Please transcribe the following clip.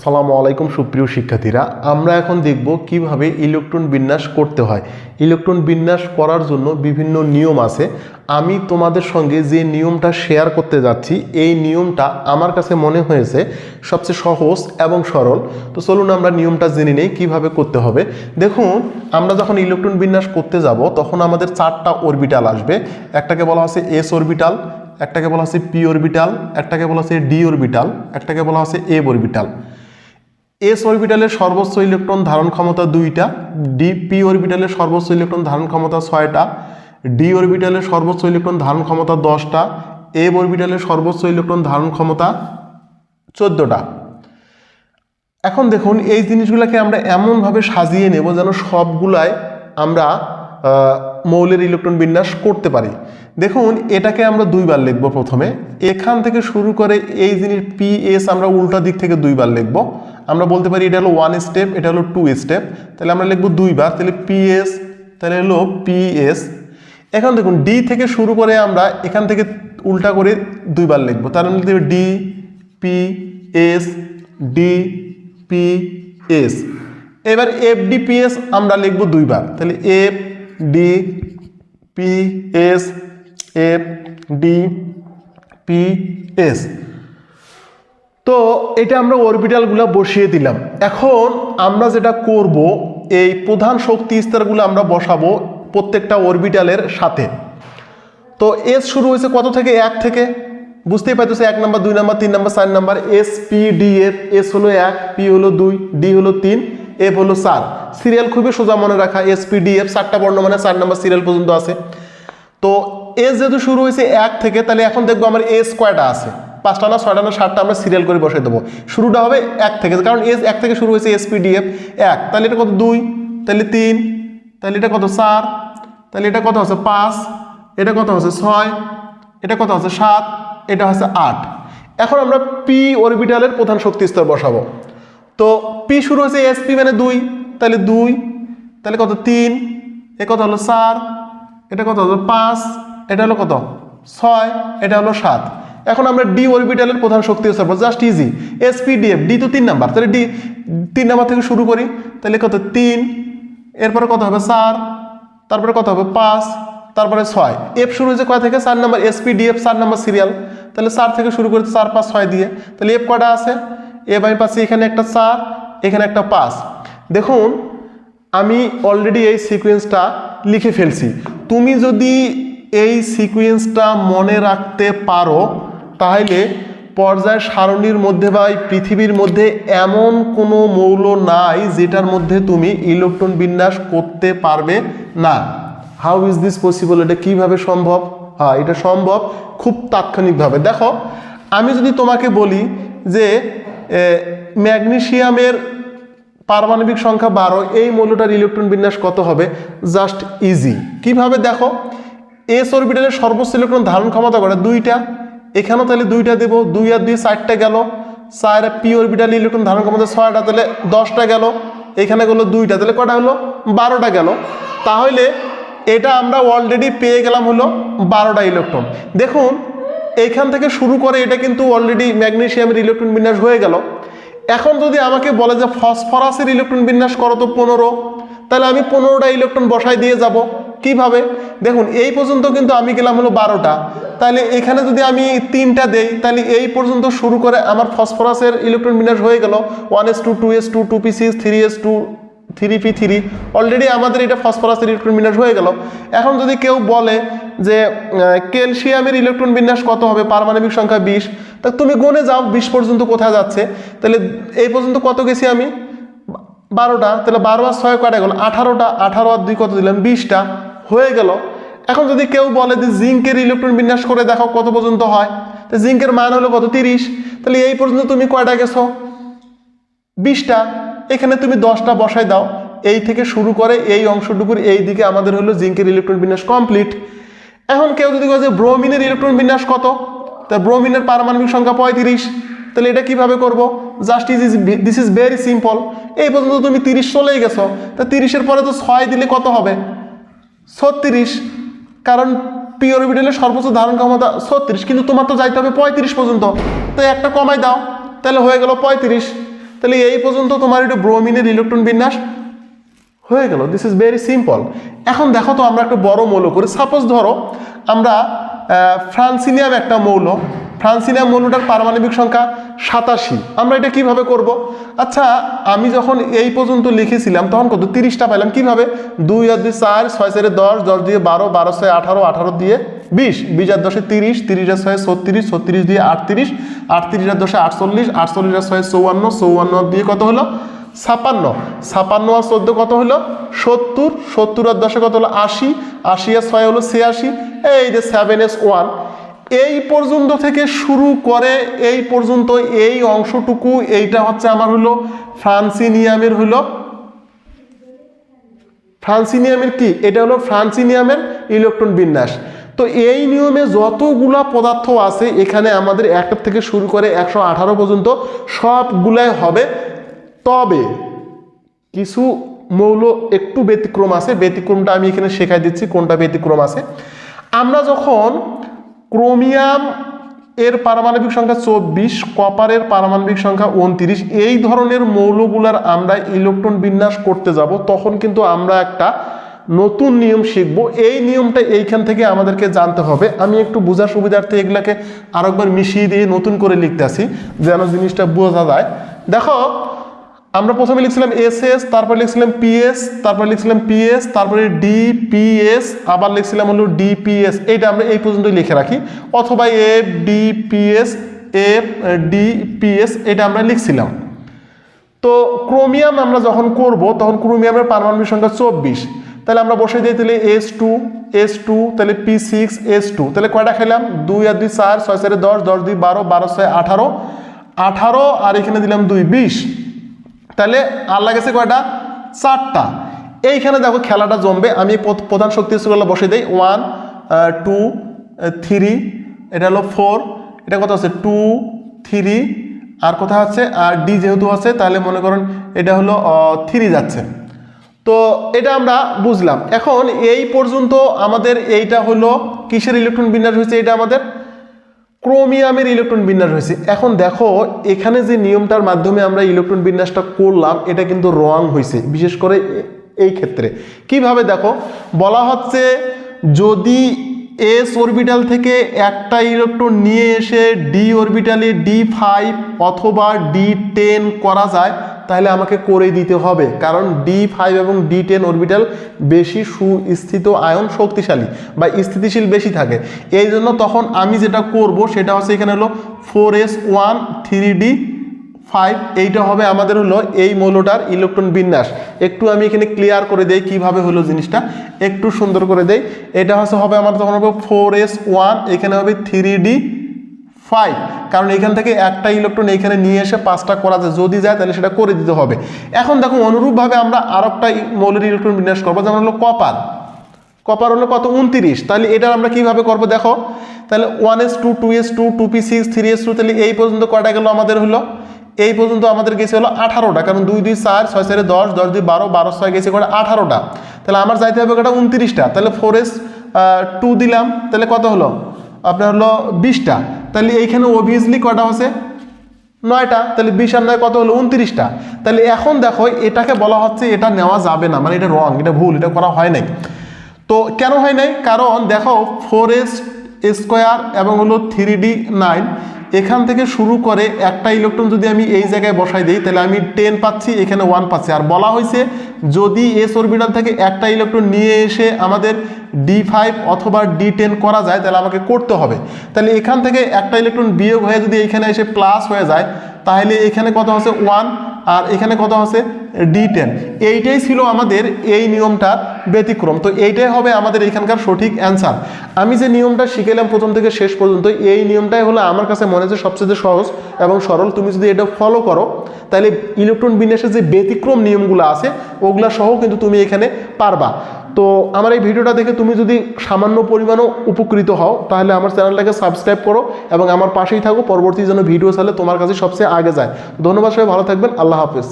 আসসালামু আলাইকুম সুপ্রিয় শিক্ষার্থীরা, আমরা এখন দেখব কিভাবে ইলেকট্রন বিন্যাস করতে হয়। ইলেকট্রন বিন্যাস করার জন্য বিভিন্ন নিয়ম আছে। আমি তোমাদের সঙ্গে যে নিয়মটা শেয়ার করতে যাচ্ছি, এই নিয়মটা আমার কাছে মনে হয়েছে সবচেয়ে সহজ এবং সরল। তো চলুন আমরা নিয়মটা জেনে নেই কিভাবে করতে হবে। দেখুন, আমরা যখন ইলেকট্রন বিন্যাস করতে যাব তখন আমাদের 4টা অরবিটাল আসবে। একটাকে বলা হচ্ছে এস অরবিটাল, একটাকে বলা হচ্ছে পি অরবিটাল, একটাকে বলা হচ্ছে ডি অরবিটাল, একটাকে বলা হচ্ছে এফ অরবিটাল। এস অরবিটালের সর্বোচ্চ ইলেকট্রন ধারণ ক্ষমতা 2টা, পি অরবিটালের সর্বোচ্চ ইলেকট্রন ধারণ ক্ষমতা 6টা, ডি অরবিটালের সর্বোচ্চ ইলেকট্রন ধারণ ক্ষমতা 10টা, এফ অরবিটালের সর্বোচ্চ ইলেকট্রন ধারণ ক্ষমতা 14টা। এখন দেখুন, এই জিনিসগুলোকে আমরা এমনভাবে সাজিয়ে নেব যেন সবগুলাই আমরা মৌলের ইলেকট্রন বিন্যাস করতে পারি। দেখুন, এটাকে আমরা 2বার লিখব। প্রথমে এখান থেকে শুরু করে এই জিনিস পি এস আমরা উল্টা দিক থেকে 2বার লিখব। আমরা বলতে পারি এটা হলো 1 স্টেপ, এটা হলো 2 স্টেপ, তাহলে আমরা লিখব 2বার, তাহলে পি এস, তাহলে হলো পি এস। এখন দেখুন, ডি থেকে শুরু করে আমরা এখান থেকে উল্টা করে 2বার লিখব, তার মানে লিখতে হবে D P S, D P S. এবার এফ ডি পি এস আমরা লিখব 2বার, তাহলে F D P S, F D P S. তো এটা আমরা অরবিটালগুলো বসিয়ে দিলাম। এখন আমরা যেটা করব, এই প্রধান শক্তি স্তরগুলো আমরা বসাবো প্রত্যেকটা অরবিটালের সাথে। তো এস শুরু হয়েছে কত থেকে? 1 থেকে। বুঝতেই পারতেছে 1 number, 2 number, 3 number, 4 number. S P D F, S হলো 1, পি হলো 2, ডি হলো 3, এফ হলো 4। সিরিয়াল খুবই সোজা মনে রাখা, এস পি ডি এফ 4টা বর্ণ মানে 4 নাম্বার সিরিয়াল পর্যন্ত আছে। তো এস যেহেতু শুরু হয়েছে 1 থেকে, তাহলে এখন দেখবো আমার এস কয়টা আছে, 5টা না 6টা না 7টা, আমরা সিরিয়াল করে বসাই দেবো। শুরুটা হবে 1 থেকে, কারণ এস 1 থেকে শুরু হয়েছে, এস পি ডি এফ 1, তাহলে এটা কত 2, তাহলে 3, তাহলে এটা কত 4, তাহলে এটা কত হচ্ছে 5, এটা কত হচ্ছে 6, এটা কত হচ্ছে 7, এটা হচ্ছে 8। এখন আমরা পি অরবিটালের প্রধান শক্তি স্তর বসাবো। তো পি শুরু হয়েছে এস পি মানে 2, তাহলে 2, তাহলে কত 3, এ কত হলো 4, এটা কত হলো 5, এটা হলো কত 6, এটা হলো 7। এখন আমরা ডি অরবিটালের প্রধান শক্তি স্তর, just easy, S P D F. D তো 3 নাম্বার, তাহলে ডি 3 নাম্বার থেকে শুরু করি, তাহলে কত 3, এরপরে কত হবে 4, তারপরে কত হবে 5, তারপরে 6। এফ শুরু হয়েছে কয় থেকে? 4 number, S P D F 4 number serial, তাহলে 4 থেকে শুরু করে 4 5 6 দিয়ে, তাহলে এফ কয়টা আছে? এফ আমি পাচ্ছি এখানে একটা 4, এখানে একটা 5। দেখুন, আমি অলরেডি এই সিকোয়েন্সটা লিখে ফেলছি। তুমি যদি এই সিকোয়েন্সটা মনে রাখতে পারো, তাহলে পর্যায় সারণীর মধ্যে বা এই পৃথিবীর মধ্যে এমন কোনো মৌল নাই যেটার মধ্যে তুমি ইলেকট্রন বিন্যাস করতে পারবে না। How is this possible? এটা কিভাবে সম্ভব? হ্যাঁ, এটা সম্ভব খুব তাৎক্ষণিকভাবে। দেখো, আমি যদি তোমাকে বলি যে ম্যাগনেসিয়ামের পারমাণবিক সংখ্যা 12, এই মৌলটার ইলেকট্রন বিন্যাস কত হবে? Just easy. কিভাবে? দেখো, এস অরবিটালের সর্বোচ্চ ইলেকট্রন ধারণ ক্ষমতা করে 2টা, এখানেও তাহলে 2টা দেবো, 2 আর 2 4টা গেল, 4 পি অরবিটাল ইলেকট্রন ধারণ ক্ষমতা 6টা, তাহলে 10টা গেল, এখানে গেলো 2টা, তাহলে কটা হলো? 12টা গেল। তাহলে এটা আমরা অলরেডি পেয়ে গেলাম হলো 12টা ইলেকট্রন। দেখুন, এইখান থেকে শুরু করে এটা কিন্তু অলরেডি ম্যাগনেসিয়ামের ইলেকট্রন বিন্যাস হয়ে গেল। এখন যদি আমাকে বলে যে ফসফরাসের ইলেকট্রন বিন্যাস করো তো 15, তাহলে আমি 15টা ইলেকট্রন বসাই দিয়ে যাব। কিভাবে? দেখুন, এই পর্যন্ত কিন্তু আমি গেলাম হলো 12টা, তাহলে এখানে যদি আমি 3টা দেই, তাহলে এই পর্যন্ত শুরু করে আমার ফসফরাসের ইলেকট্রন বিন্যাস হয়ে গেল 1s2 2s2 2p6 3s2 3p3। Already আমাদের এটা ফসফরাসের ইলেকট্রন বিন্যাস হয়ে গেল। এখন যদি কেউ বলে যে ক্যালসিয়ামের ইলেকট্রন বিন্যাস কত হবে, পারমাণবিক সংখ্যা 20, তা তুমি গুনে যাও 20 পর্যন্ত কোথায় যাচ্ছে। তাহলে এই পর্যন্ত কত গেছি আমি? 12টা, তাহলে 12 আর 6 কয়টা গেল? 18টা, 18 আর 2 কত দিলাম? 20টা হয়ে গেল। এখন যদি কেউ বলে যে জিঙ্কের ইলেকট্রন বিন্যাস করে দেখো কত পর্যন্ত হয়, তো জিঙ্কের মান হলো কত? 30, তাহলে এই পর্যন্ত তুমি কয়টা গেছো? 20টা। এখানে তুমি 10টা বসাই দাও। এই থেকে শুরু করে এই অংশটুকুর এই দিকে আমাদের হলো জিঙ্কের ইলেকট্রন বিন্যাস কমপ্লিট। এখন কেউ যদি বলে যে ব্রোমিনের ইলেকট্রন বিন্যাস কত, তা ব্রোমিনের পারমাণবিক সংখ্যা 35, তাহলে এটা কিভাবে করব? Just this is very simple. এই পর্যন্ত তুমি 30 চলেই গেছো, তা 30-এর পরে তো 6 দিলে কত হবে? 36, কারণ পি অরবিটালের সর্বোচ্চ ধারণ ক্ষমতা 36, কিন্তু তোমার তো যাইতে হবে 35 পর্যন্ত, তো একটা কমাই দাও, তাহলে হয়ে গেল 35। তাহলে এই পর্যন্ত তোমার এটা ব্রোমিনের ইলেকট্রন বিন্যাস হয়ে গেল। This is very simple. এখন দেখো তো আমরা একটা বড় মৌল করি। সাপোজ ধরো আমরা ফ্রান্সিনিয়াম একটা মৌল, ফ্রান্সিনিয়াম মৌলটার পারমাণবিক সংখ্যা 87। আমরা এটা কিভাবে করব? আচ্ছা, আমি যখন এই পর্যন্ত লিখেছিলাম তখন কত 30টা পাইলাম। কিভাবে? 2 আর 2 4, 6 4 10, 10 দিয়ে 12, 12 6 18, 18 দিয়ে 20, 20 আর 10 30, 30 আর 6 36, 36 দিয়ে 38, 38 আর 10 48, 48 আর 6 54, 54 দিয়ে কত হলো 56, 56 আর 14 কত হলো 70, 70 আর 10 কত হলো 80, 80 আর 6 হলো 86। এই যে 7s1 এই পর্যন্ত থেকে শুরু করে এই পর্যন্ত এই অংশটুকু, এইটা হচ্ছে আমার হলো ফ্রান্সিনিয়ামের ফ্রান্সিনিয়ামের কি, এটা হলো ফ্রান্সিনিয়ামের ইলেকট্রন বিন্যাস। তো এই নিয়মে যতগুলা পদার্থ আছে এখানে আমাদের 1 থেকে শুরু করে 118 পর্যন্ত সবগুলাই হবে। তবে কিছু মৌল একটু ব্যতিক্রম আছে, ব্যতিক্রমটা আমি এখানে শেখাই দিচ্ছি কোনটা ব্যতিক্রম আছে। আমরা যখন ক্রোমিয়াম এর পারমাণবিক সংখ্যা 24, কপারের পারমাণবিক সংখ্যা 29, এই ধরনের মৌলগুলার আমরা ইলেকট্রন বিন্যাস করতে যাব, তখন কিন্তু আমরা একটা নতুন নিয়ম শিখব। এই নিয়মটা এইখান থেকে আমাদেরকে জানতে হবে। আমি একটু বোঝার সুবিধার্থে এগুলাকে আরেকবার মিশিয়ে দিয়ে নতুন করে লিখতে আসি যেন জিনিসটা বোঝা যায়। দেখো, আমরা প্রথমে লিখছিলাম এসএস, তারপর লিখছিলাম পিএস, তারপর লিখছিলাম পিএস, তারপরে ডিপিএস, আবার লিখছিলাম হলো ডিপিএস। এইটা আমরা এই পর্যন্তই লিখে রাখি, অথবা এফ ডিপিএস, এফ ডিপিএস, এটা আমরা লিখছিলাম। তো ক্রোমিয়াম আমরা যখন করব তখন ক্রোমিয়ামের পারমাণবিক সংখ্যা 24, তাহলে আমরা বসে দিই তাহলে S2, তাহলে P6, S2, তাহলে কয়টা খেলাম 2 আর 2 4, 6 4 10, 10 2 12, 12 6 18, 18 আর এখানে দিলাম 2 20, তাহলে আর লাগেছে কয়টা 4টা। এইখানে দেখো খেলাটা জমবে। আমি প্রধান শক্তি স্তরগুলো বসে দিই 1 2 3, এটা হলো 4, এটা কত আছে 2 3, আর কোথায় আছে আর ডি যেহেতু আছে তাহলে মনে করুন এটা হলো 3 যাচ্ছে। তো এটা আমরা বুঝলাম। এখন এই পর্যন্ত আমাদের এইটা হলো কিসের ইলেকট্রন বিন্যাস হয়েছে, এটা আমাদের ক্রোমিয়ামের ইলেকট্রন বিন্যাস হয়েছে। এখন দেখো এখানে যে নিয়মটার মাধ্যমে আমরা ইলেকট্রন বিন্যাসটা করলাম এটা কিন্তু রং হয়েছে, বিশেষ করে এই ক্ষেত্রে। কিভাবে দেখো, বলা হচ্ছে যদি এস অরবিটাল থেকে একটা ইলেকট্রন নিয়ে এসে ডি অরবিটালে D5 অথবা D10 করা যায় তাহলে আমাকে করে দিতে হবে, কারণ D5 এবং D10 অরবিটাল বেশি সুস্থিত আয়ন, শক্তিশালী বা স্থিতিশীল বেশি থাকে। এই জন্য তখন আমি যেটা করব সেটা হচ্ছে এখানে হলো 4s1 3d5, এইটা হবে আমাদের হলো এই মৌলটার ইলেকট্রন বিন্যাস। একটু আমি এখানে ক্লিয়ার করে দেই কিভাবে হলো জিনিসটা, একটু সুন্দর করে দেই। এটা হবে আমার তখন হবে 4s1, এখানে হবে 3d5, কারণ এখান থেকে একটা ইলেকট্রন এখানে নিয়ে এসে 5টা করা যায়, যদি যায় তাহলে সেটা করে দিতে হবে। এখন দেখো অনুরূপভাবে আমরা আর একটা মৌলের ইলেকট্রন বিন্যাস করবো, যেমন হলো কপার হলো কত 29, তাহলে এটা আমরা কিভাবে করব দেখো, তাহলে 1s2 2s2 2p6 3s2, তাহলে এই পর্যন্ত কয়টা গেল আমাদের হলো, এই পর্যন্ত আমাদের গেছে হলো 18টা, কারণ 2 2 4 6 4 10, 10 2 12, 12 6 গেছে করে 18টা, তাহলে আমার যাইতে হবে কটা 29টা, তাহলে 4s2 দিলাম, তাহলে কত হলো আপনার হলো 20টা, তাহলে এইখানে অবভিয়াসলি কটা হচ্ছে 9টা, তাহলে 20 আর 9 কত হলো 29টা। তাহলে এখন দেখো এটাকে বলা হচ্ছে এটা নেওয়া যাবে না, মানে এটা রং, এটা ভুল, এটা করা হয় নাই। তো কেন হয় নাই, কারণ দেখো 4s স্কোয়ার এবং হলো 3d9, এখান থেকে শুরু করে একটা ইলেকট্রন যদি আমি এই জায়গায় বসাই দিই তাহলে আমি 10 পাচ্ছি, এখানে 1 পাচ্ছি। আর বলা হয়েছে যদি এস অরবিটাল থেকে একটা ইলেকট্রন নিয়ে এসে আমাদের D5 অথবা D10 করা যায় তাহলে আমাকে করতে হবে। তাহলে এখান থেকে একটা ইলেকট্রন বিয়োগ হয়ে যদি এখানে এসে প্লাস হয়ে যায় তাহলে এখানে কত হচ্ছে 1 আর এখানে কত হচ্ছে D10। এইটাই ছিল আমাদের এই নিয়মটার ব্যতিক্রম। তো এইটাই হবে আমাদের এখানকার সঠিক অ্যান্সার। আমি যে নিয়মটা শিখেলাম প্রথম থেকে শেষ পর্যন্ত, এই নিয়মটাই হলো আমার কাছে মনে হচ্ছে সবচেয়ে সহজ এবং সরল। তুমি যদি এটা ফলো করো তাহলে ইলেকট্রন বিন্যাসের যে ব্যতিক্রম নিয়মগুলো আছে ওগুলা সহ কিন্তু তুমি এখানে পারবা। তো আমার এই ভিডিওটা দেখে তুমি যদি সামান্য পরিমাণও উপকৃত হও তাহলে আমার চ্যানেলটাকে সাবস্ক্রাইব করো এবং আমার পাশেই থাকো, পরবর্তী যেন ভিডিও চাইলে তোমার কাছে সবচেয়ে আগে যায়। ধন্যবাদ, সবাই ভালো থাকবেন, আল্লাহ হাফেজ।